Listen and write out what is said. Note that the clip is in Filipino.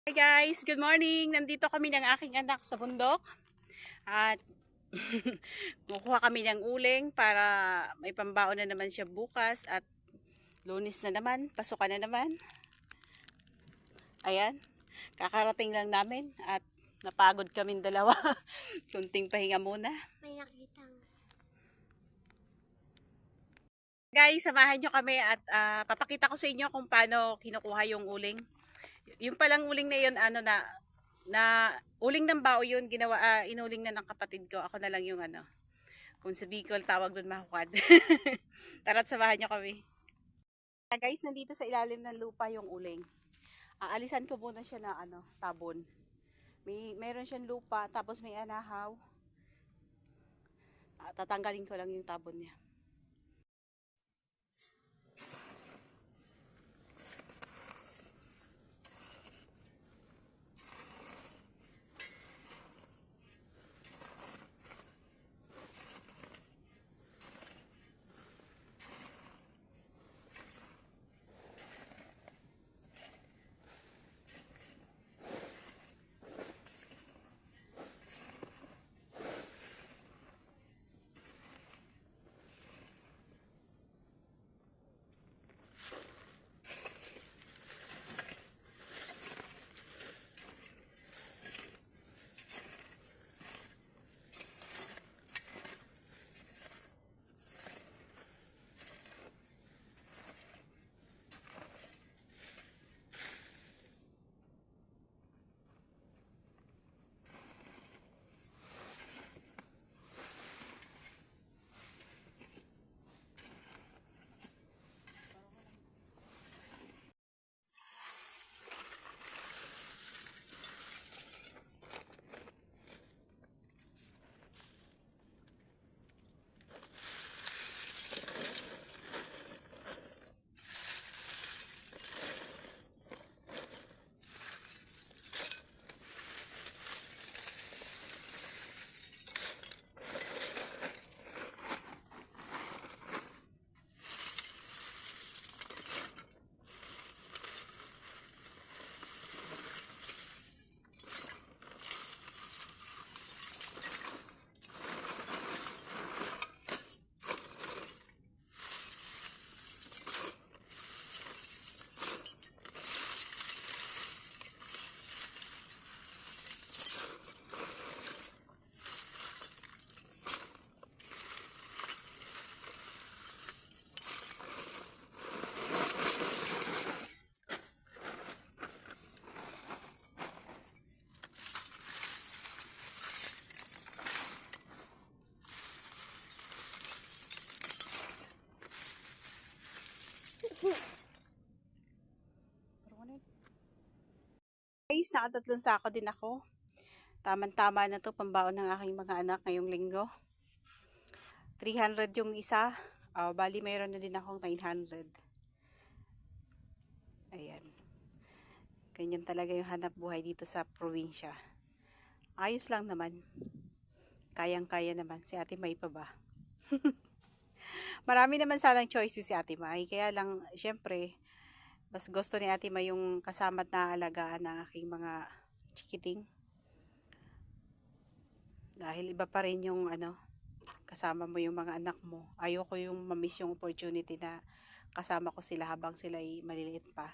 Hi guys, good morning. Nandito kami ng aking anak sa bundok at kukuha kami ng uling para may pambaon na naman siya bukas at Lunes na naman, pasukan na naman. Ayan, kakarating lang namin at napagod kaming dalawa. Kunting pahinga muna. May nakitang. Guys, samahan nyo kami at papakita ko sa inyo kung paano kinukuha yung uling. Yung palang uling na yun, na uling ng bao yun, inuling na ng kapatid ko. Ako na lang yung kung sa Bicol tawag doon mahukad. Tara't samahan nyo kami. Guys, nandito sa ilalim ng lupa yung uling. Aalisan ko muna siya na tabon. Meron siyang lupa, tapos may anahaw. Tatanggalin ko lang yung tabon niya. Guys, nakatatlong sako din ako. Tama na to pambaon ng aking mga anak ngayong linggo. 300 yung isa. Bali mayroon na din akong 900. Ayan. Ganyan talaga yung hanap buhay dito sa probinsya. Ayos lang naman. Kayang-kaya naman. Si Ate May pa ba? Marami naman sanang choices si Ate May. Kaya lang, syempre, mas gusto ni Ate May yung kasama at naaalagaan ng aking mga chikiting. Dahil iba pa rin yung kasama mo yung mga anak mo. Ayoko yung mamiss yung opportunity na kasama ko sila habang sila ay maliliit pa.